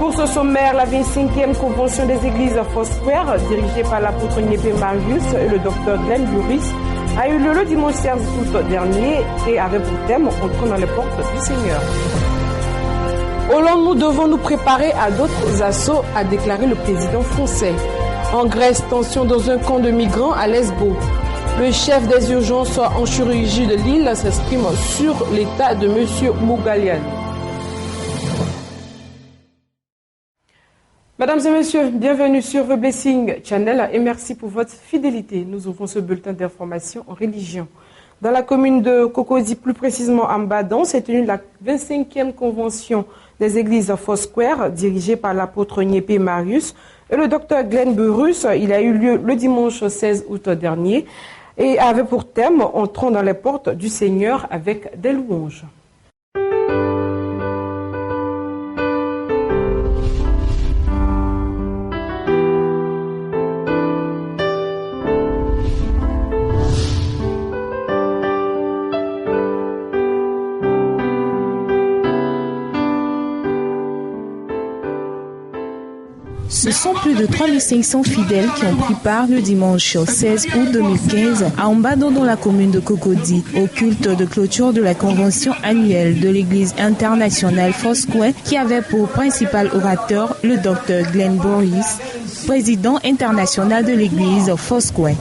Pour ce sommaire, la 25e convention des églises Foursquare, dirigée par l'apôtre Niépé Marius et le docteur Glenn Burris, a eu lieu le dimanche 16 août dernier et avait pour thème « Entrons dans les portes du Seigneur ». Hollande, nous devons nous préparer à d'autres assauts, a déclaré le président français. En Grèce, tension dans un camp de migrants à Lesbos. Le chef des urgences en chirurgie de l'île s'exprime sur l'état de M. Mougalian. Mesdames et messieurs, bienvenue sur The Blessing Channel et merci pour votre fidélité. Nous ouvrons ce bulletin d'information en religion. Dans la commune de Cocody, plus précisément à Mbadon, s'est tenue la 25e convention des églises Foursquare, dirigée par l'apôtre Niépé Marius et le docteur Glenn Burris. Il a eu lieu le dimanche 16 août dernier et avait pour thème « Entrons dans les portes du Seigneur avec des louanges ». Ce sont plus de 3500 fidèles qui ont pris part le dimanche 16 août 2015 à Mbadon dans la commune de Cocody au culte de clôture de la convention annuelle de l'église internationale Foursquare qui avait pour principal orateur le docteur Glenn Burris, président international de l'église Foursquare.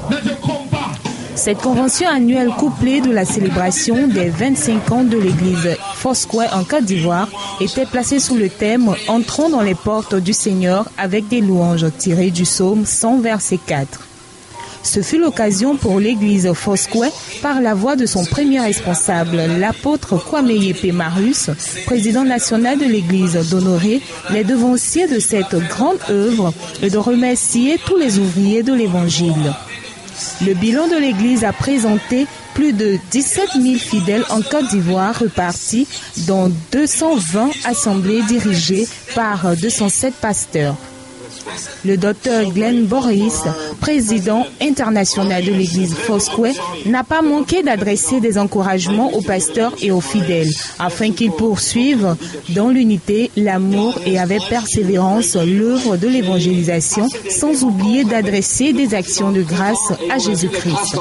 Cette convention annuelle couplée de la célébration des 25 ans de l'église Foursquare en Côte d'Ivoire était placée sous le thème « Entrons dans les portes du Seigneur avec des louanges » tirées du psaume 100 verset 4. Ce fut l'occasion pour l'église Foursquare, par la voix de son premier responsable, l'apôtre Kwame Niépé Marius, président national de l'église, d'honorer les devanciers de cette grande œuvre et de remercier tous les ouvriers de l'évangile. Le bilan de l'Église a présenté plus de 17 000 fidèles en Côte d'Ivoire repartis dans 220 assemblées dirigées par 207 pasteurs. Le docteur Glenn Burris, président international de l'église Foursquare, n'a pas manqué d'adresser des encouragements aux pasteurs et aux fidèles afin qu'ils poursuivent dans l'unité, l'amour et avec persévérance l'œuvre de l'évangélisation, sans oublier d'adresser des actions de grâce à Jésus-Christ.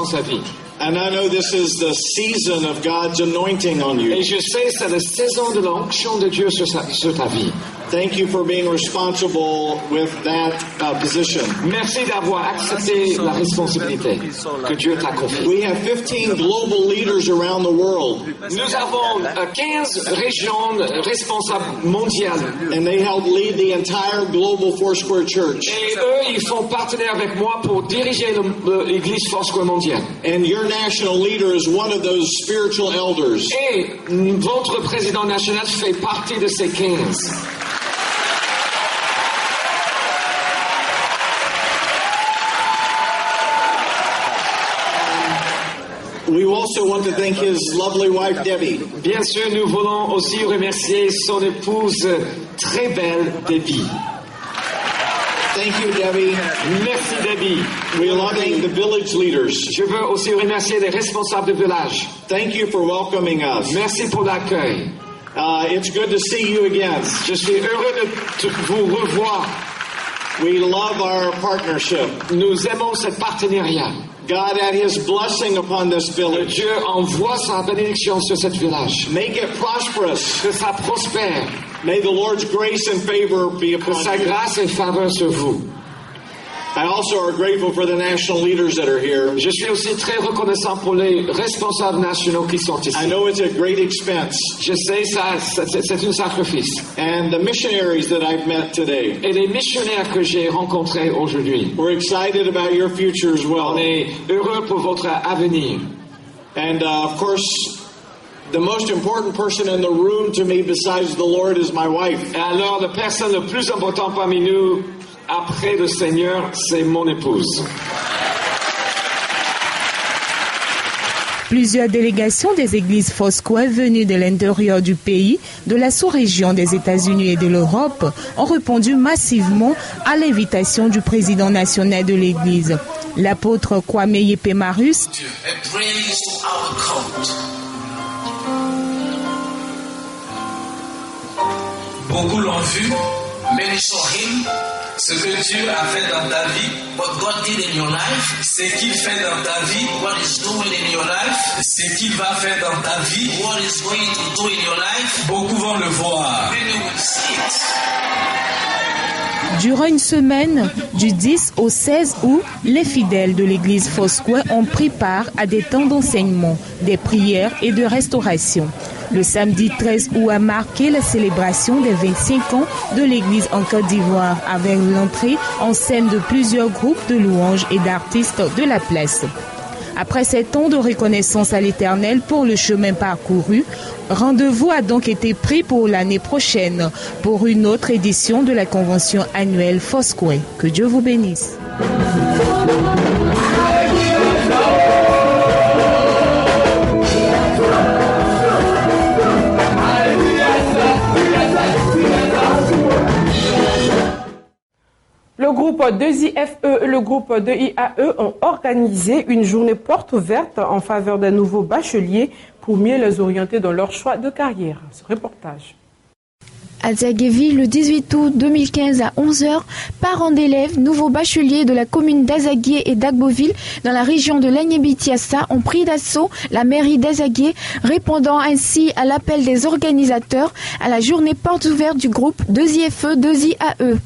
And I know this is the season of God's anointing on you. Et je sais c'est la saison de l'onction de Dieu sur ta vie. Thank you for being responsible with that position. Merci d'avoir accepté la responsabilité que Dieu t'a confiée. We have 15 global leaders around the world. Nous avons 15 régions responsables mondiales. And they help lead the entire global Foursquare Church. Et eux, ils font partenaire avec moi pour diriger l'église Foursquare mondiale. And your national leader is one of those spiritual elders. Et votre président national fait partie de ces 15. We also want to thank his lovely wife, Debbie. Bien sûr, nous voulons aussi remercier son épouse très belle, Debbie. Thank you, Debbie. Merci, Debbie. We want to thank the village leaders. Je veux aussi remercier les responsables de village. Thank you for welcoming us. Merci pour l'accueil. It's good to see you again. Je suis heureux de vous revoir. We love our partnership. Nous aimons ce partenariat. God add his blessing upon this village. Dieu envoie sa bénédiction sur ce village. Make it prosperous. Que ça prospère. May the Lord's grace and favor be upon you. Que sa grâce et faveur sur vous. I also are grateful for the national leaders that are here. Je suis aussi très reconnaissant pour les responsables nationaux qui sont ici. I know it's a great expense. Je sais c'est un sacrifice. And the missionaries that I've met today. Et les missionnaires que j'ai rencontrés aujourd'hui. We're excited about your future as well. On est heureux pour votre avenir. And of course, the most important person in the room to me besides the Lord is my wife. Et alors, la personne la plus importante parmi nous après le Seigneur, c'est mon épouse. Plusieurs délégations des églises Foursquare venues de l'intérieur du pays, de la sous-région des États-Unis et de l'Europe ont répondu massivement à l'invitation du président national de l'église, l'apôtre Kwame Niépé Marius. Beaucoup l'ont vu, Many saw him. Ce que Dieu a fait dans ta vie, what God did in your life, ce qu'il fait dans ta vie, what is doing in your life, ce qu'il va faire dans ta vie, what is going to do in your life. Beaucoup vont le voir. Many will see it. Durant une semaine, du 10 au 16 août, les fidèles de l'église Foursquare ont pris part à des temps d'enseignement, des prières et de restauration. Le samedi 13 août a marqué la célébration des 25 ans de l'église en Côte d'Ivoire avec l'entrée en scène de plusieurs groupes de louanges et d'artistes de la place. Après 7 ans de reconnaissance à l'Éternel pour le chemin parcouru, rendez-vous a donc été pris pour l'année prochaine pour une autre édition de la convention annuelle Foursquare. Que Dieu vous bénisse. Le groupe 2IFE et le groupe 2IAE ont organisé une journée porte ouverte en faveur des nouveaux bacheliers pour mieux les orienter dans leur choix de carrière. Ce reportage. À Zaguéville, le 18 août 2015 à 11h, parents d'élèves, nouveaux bacheliers de la commune d'Azaguié et d'Agboville dans la région de l'Agnébitiassa ont pris d'assaut la mairie d'Azaguié, répondant ainsi à l'appel des organisateurs à la journée porte ouverte du groupe 2IFE 2IAE.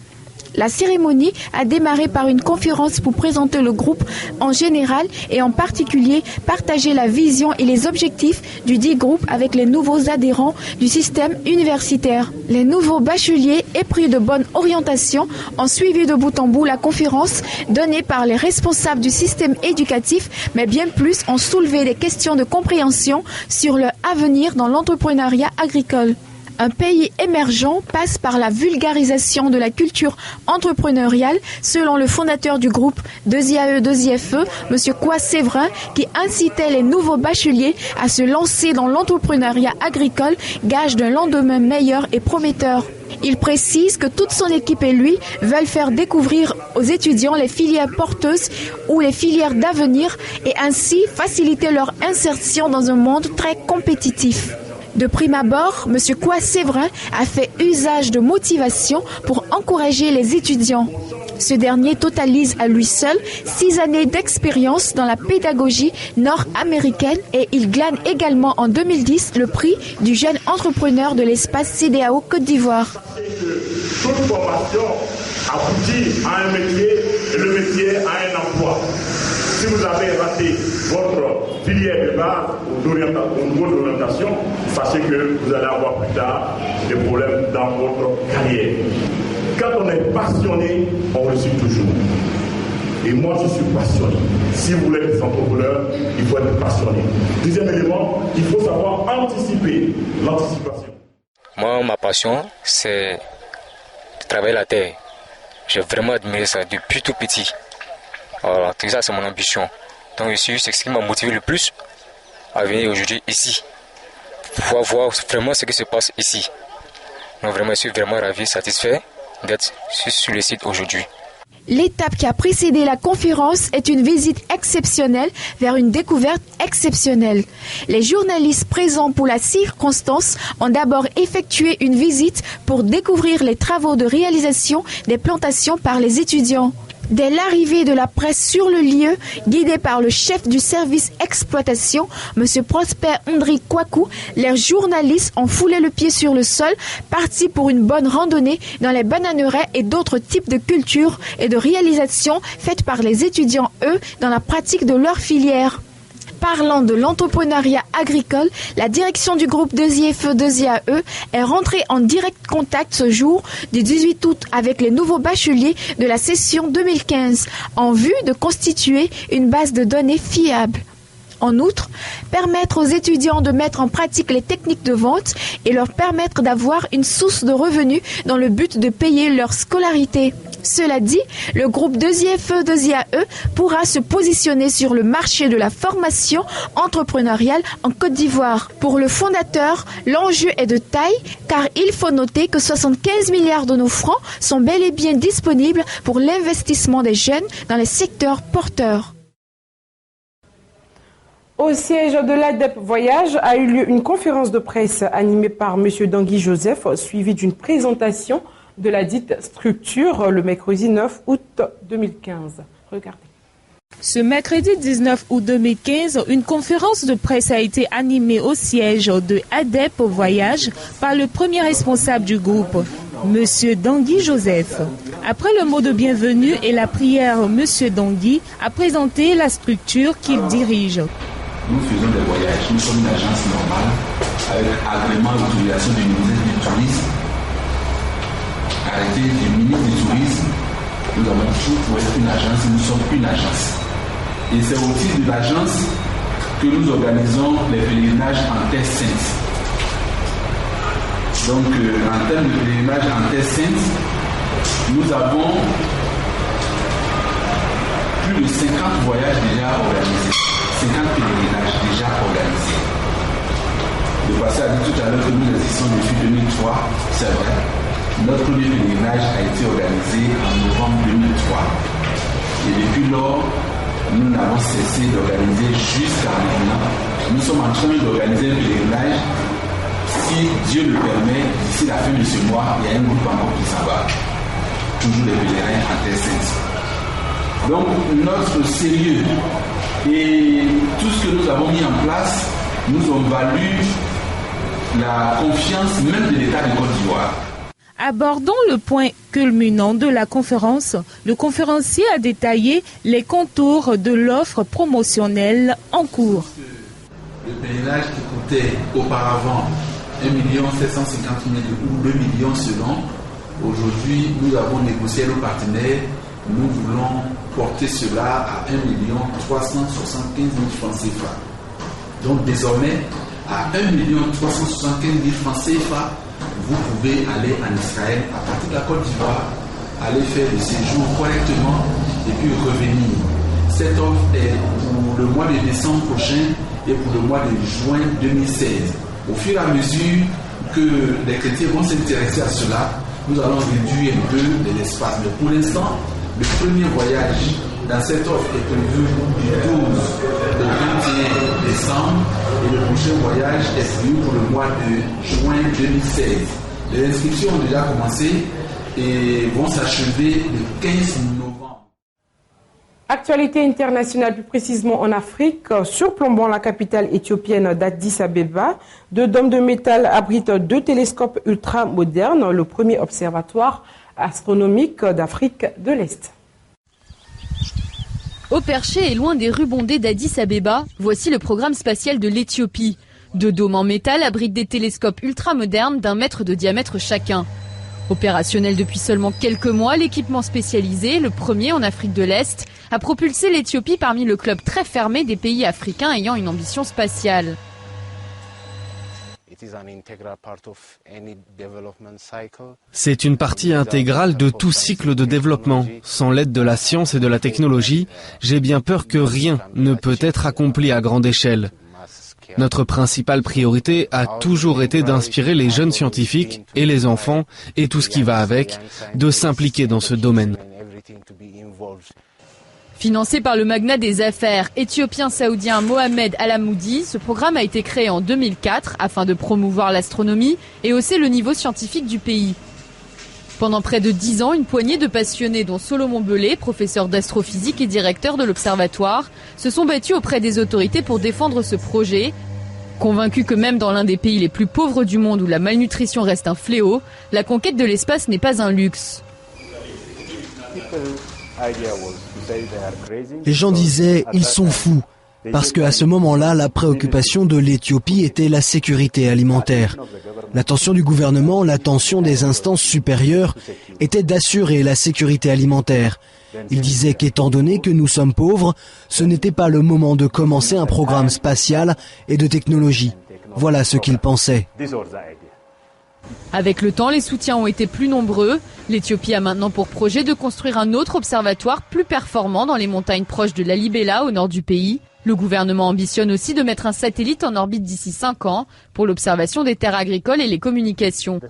La cérémonie a démarré par une conférence pour présenter le groupe en général et en particulier partager la vision et les objectifs du dit groupe avec les nouveaux adhérents du système universitaire. Les nouveaux bacheliers épris de bonne orientation ont suivi de bout en bout la conférence donnée par les responsables du système éducatif, mais bien plus ont soulevé des questions de compréhension sur leur avenir dans l'entrepreneuriat agricole. Un pays émergent passe par la vulgarisation de la culture entrepreneuriale, selon le fondateur du groupe 2IAE 2IFE, M. Kwa Séverin, qui incitait les nouveaux bacheliers à se lancer dans l'entrepreneuriat agricole, gage d'un lendemain meilleur et prometteur. Il précise que toute son équipe et lui veulent faire découvrir aux étudiants les filières porteuses ou les filières d'avenir et ainsi faciliter leur insertion dans un monde très compétitif. De prime abord, M. Kwa Séverin a fait usage de motivation pour encourager les étudiants. Ce dernier totalise à lui seul 6 années d'expérience dans la pédagogie nord-américaine et il glane également en 2010 le prix du jeune entrepreneur de l'espace CEDEAO Côte d'Ivoire. Toute formation aboutit à un métier et le métier à un emploi. Si vous avez raté votre filière de base au niveau de l'orientation, sachez que vous allez avoir plus tard des problèmes dans votre carrière. Quand on est passionné, on réussit toujours. Et moi, je suis passionné. Si vous voulez être entrepreneur, il faut être passionné. Deuxième élément, il faut savoir anticiper. L'anticipation. Moi, ma passion, c'est de travailler la terre. J'ai vraiment admiré ça depuis tout petit. Alors, tout ça, c'est mon ambition. Donc, c'est ce qui m'a motivé le plus à venir aujourd'hui ici. Pour voir vraiment ce qui se passe ici. Donc, vraiment, je suis vraiment ravi, satisfait d'être sur le site aujourd'hui. L'étape qui a précédé la conférence est une visite exceptionnelle vers une découverte exceptionnelle. Les journalistes présents pour la circonstance ont d'abord effectué une visite pour découvrir les travaux de réalisation des plantations par les étudiants. Dès l'arrivée de la presse sur le lieu, guidé par le chef du service exploitation, M. Prosper Ndri Kwaku, les journalistes ont foulé le pied sur le sol, partis pour une bonne randonnée dans les bananeraies et d'autres types de cultures et de réalisations faites par les étudiants, eux, dans la pratique de leur filière. Parlant de l'entrepreneuriat agricole, la direction du groupe 2IFE 2IAE est rentrée en direct contact ce jour du 18 août avec les nouveaux bacheliers de la session 2015 en vue de constituer une base de données fiable. En outre, permettre aux étudiants de mettre en pratique les techniques de vente et leur permettre d'avoir une source de revenus dans le but de payer leur scolarité. Cela dit, le groupe 2IFE 2IAE pourra se positionner sur le marché de la formation entrepreneuriale en Côte d'Ivoire. Pour le fondateur, l'enjeu est de taille car il faut noter que 75 milliards de nos francs sont bel et bien disponibles pour l'investissement des jeunes dans les secteurs porteurs. Au siège de l'ADEP Voyage a eu lieu une conférence de presse animée par M. Dangui Joseph, suivie d'une présentation de la dite structure le mercredi 9 août 2015. Regardez. Ce mercredi 19 août 2015, une conférence de presse a été animée au siège de ADEP au voyage par le premier responsable du groupe, M. Dangui Joseph. Après le mot de bienvenue et la prière, M. Dangui a présenté la structure qu'il dirige. Nous faisons des voyages, nous sommes une agence normale avec agrément et autorisation du ministère du Tourisme, arrêté du ministre du Tourisme. Nous avons tout pour être une agence, nous sommes une agence. Et c'est au titre de l'agence que nous organisons les pèlerinages en Terre Sainte. Donc, en termes de pèlerinage en Terre Sainte, nous avons plus de 50 voyages déjà organisés, 50 pèlerinages déjà organisés. Le passé a dit tout à l'heure que nous existons depuis 2003, c'est vrai. Notre premier pèlerinage a été organisé en novembre 2003. Et depuis lors, nous n'avons cessé d'organiser jusqu'à maintenant. Nous sommes en train d'organiser un pèlerinage. Si Dieu le permet, d'ici la fin de ce mois, il y a un groupe encore qui s'en va. Toujours les pèlerins en Terre Sainte. Donc notre sérieux et tout ce que nous avons mis en place nous ont valu la confiance même de l'État de Côte d'Ivoire. Abordant le point culminant de la conférence, le conférencier a détaillé les contours de l'offre promotionnelle en cours. Le pèlerinage qui coûtait auparavant 1 750 000 ou 2 millions selon, aujourd'hui nous avons négocié nos partenaires, nous voulons porter cela à 1 375 000 francs CFA. Donc désormais, à 1 375 000 francs CFA, vous pouvez aller en Israël à partir de la Côte d'Ivoire, aller faire le séjour correctement et puis revenir. Cette offre est pour le mois de décembre prochain et pour le mois de juin 2016. Au fur et à mesure que les chrétiens vont s'intéresser à cela, nous allons réduire un peu de l'espace. Mais pour l'instant, le premier voyage dans cette offre est prévu du 12 au 21 décembre et le prochain voyage est prévu pour le mois de juin 2016. Les inscriptions ont déjà commencé et vont s'achever le 15 novembre. Actualité internationale, plus précisément en Afrique, surplombant la capitale éthiopienne d'Addis Abeba, deux dômes de métal abritent deux télescopes ultra modernes, le premier observatoire astronomique d'Afrique de l'Est. Au perché et loin des rues bondées d'Addis Abeba, voici le programme spatial de l'Éthiopie. Deux dômes en métal abritent des télescopes ultramodernes d'1 mètre de diamètre chacun. Opérationnel depuis seulement quelques mois, l'équipement spécialisé, le premier en Afrique de l'Est, a propulsé l'Éthiopie parmi le club très fermé des pays africains ayant une ambition spatiale. C'est une partie intégrale de tout cycle de développement. Sans l'aide de la science et de la technologie, j'ai bien peur que rien ne peut être accompli à grande échelle. Notre principale priorité a toujours été d'inspirer les jeunes scientifiques et les enfants, et tout ce qui va avec, de s'impliquer dans ce domaine. Financé par le magnat des affaires éthiopien-saoudien Mohamed Alamoudi, ce programme a été créé en 2004 afin de promouvoir l'astronomie et hausser le niveau scientifique du pays. Pendant près de 10 ans, une poignée de passionnés, dont Solomon Belé, professeur d'astrophysique et directeur de l'observatoire, se sont battus auprès des autorités pour défendre ce projet. Convaincus que même dans l'un des pays les plus pauvres du monde où la malnutrition reste un fléau, la conquête de l'espace n'est pas un luxe. Les gens disaient « ils sont fous », parce qu'à ce moment-là, la préoccupation de l'Éthiopie était la sécurité alimentaire. L'attention du gouvernement, l'attention des instances supérieures était d'assurer la sécurité alimentaire. Ils disaient qu'étant donné que nous sommes pauvres, ce n'était pas le moment de commencer un programme spatial et de technologie. Voilà ce qu'ils pensaient. Avec le temps, les soutiens ont été plus nombreux. L'Éthiopie a maintenant pour projet de construire un autre observatoire plus performant dans les montagnes proches de Lalibela, au nord du pays. Le gouvernement ambitionne aussi de mettre un satellite en orbite d'ici 5 ans pour l'observation des terres agricoles et les communications.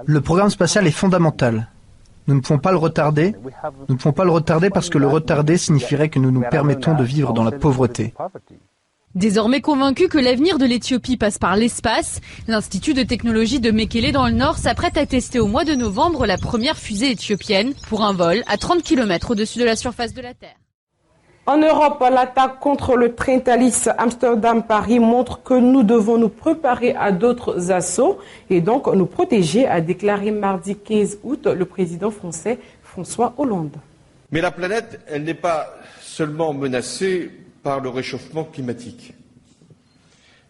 Le programme spatial est fondamental. Nous ne pouvons pas le retarder. Nous ne pouvons pas le retarder parce que le retarder signifierait que nous nous permettons de vivre dans la pauvreté. Désormais convaincu que l'avenir de l'Éthiopie passe par l'espace, l'Institut de technologie de Mekele dans le Nord s'apprête à tester au mois de novembre la première fusée éthiopienne pour un vol à 30 km au-dessus de la surface de la Terre. En Europe, l'attaque contre le train Thalys Amsterdam-Paris montre que nous devons nous préparer à d'autres assauts et donc nous protéger, a déclaré mardi 15 août le président français François Hollande. Mais la planète, elle n'est pas seulement menacée par le réchauffement climatique.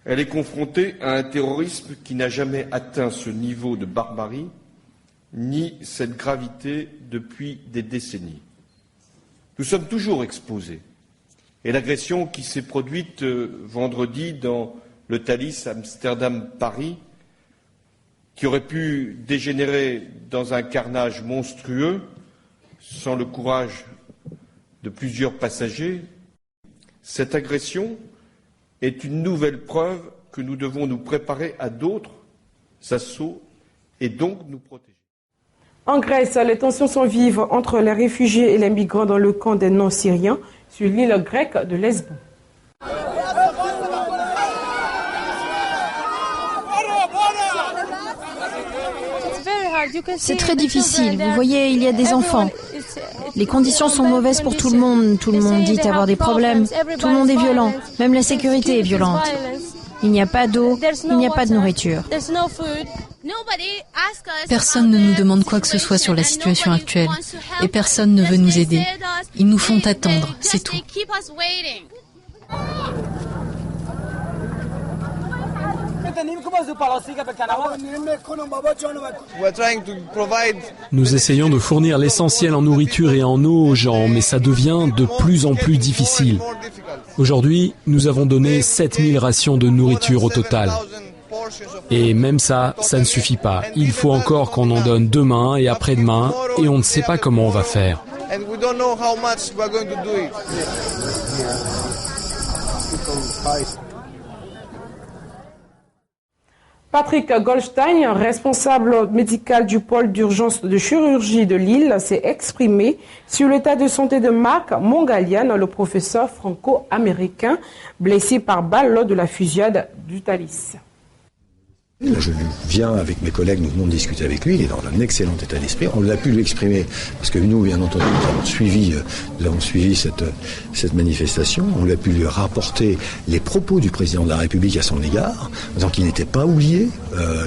Elle est confrontée à un terrorisme qui n'a jamais atteint ce niveau de barbarie ni cette gravité depuis des décennies. Nous sommes toujours exposés. Et l'agression qui s'est produite vendredi dans le Thalys Amsterdam-Paris, qui aurait pu dégénérer dans un carnage monstrueux, sans le courage de plusieurs passagers, cette agression est une nouvelle preuve que nous devons nous préparer à d'autres assauts et donc nous protéger. En Grèce, les tensions sont vives entre les réfugiés et les migrants dans le camp des non-syriens sur l'île grecque de Lesbos. C'est très difficile. Vous voyez, il y a des enfants. Les conditions sont mauvaises pour tout le monde. Tout le monde dit avoir des problèmes. Tout le monde est violent. Même la sécurité est violente. Il n'y a pas d'eau, il n'y a pas de nourriture. Personne ne nous demande quoi que ce soit sur la situation actuelle. Et personne ne veut nous aider. Ils nous font attendre, c'est tout. Nous essayons de fournir l'essentiel en nourriture et en eau aux gens, mais ça devient de plus en plus difficile. Aujourd'hui, nous avons donné 7000 rations de nourriture au total. Et même ça, ça ne suffit pas. Il faut encore qu'on en donne demain et après-demain, et on ne sait pas comment on va faire. Patrick Goldstein, responsable médical du pôle d'urgence de chirurgie de Lille, s'est exprimé sur l'état de santé de Marc Mongalian, le professeur franco-américain blessé par balle lors de la fusillade du Thalys. Je viens avec mes collègues, nous venons de discuter avec lui, il est dans un excellent état d'esprit. On l'a pu lui exprimer, parce que nous, bien entendu, nous avons suivi cette manifestation. On l'a pu lui rapporter les propos du président de la République à son égard, en disant qu'il n'était pas oublié,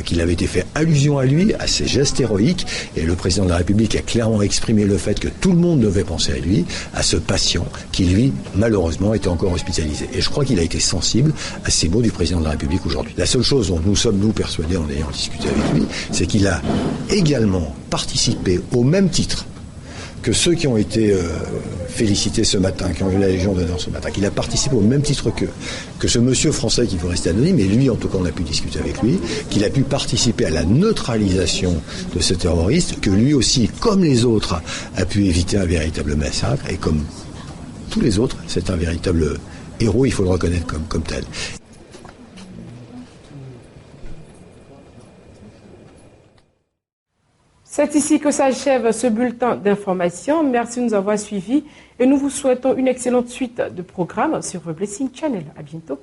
qu'il avait été fait allusion à lui, à ses gestes héroïques, et le président de la République a clairement exprimé le fait que tout le monde devait penser à lui, à ce patient qui, lui, malheureusement, était encore hospitalisé. Et je crois qu'il a été sensible à ces mots du président de la République aujourd'hui. La seule chose dont nous sommes, nous, persuadé en ayant discuté avec lui, c'est qu'il a également participé au même titre que ceux qui ont été félicités ce matin, qui ont eu la Légion d'honneur ce matin, qu'il a participé au même titre que ce monsieur français qui veut rester anonyme, et lui, en tout cas, on a pu discuter avec lui, qu'il a pu participer à la neutralisation de ce terroriste, que lui aussi, comme les autres, a pu éviter un véritable massacre, et comme tous les autres, c'est un véritable héros, il faut le reconnaître comme tel. C'est ici que s'achève ce bulletin d'information. Merci de nous avoir suivis et nous vous souhaitons une excellente suite de programmes sur The Blessing Channel. À bientôt.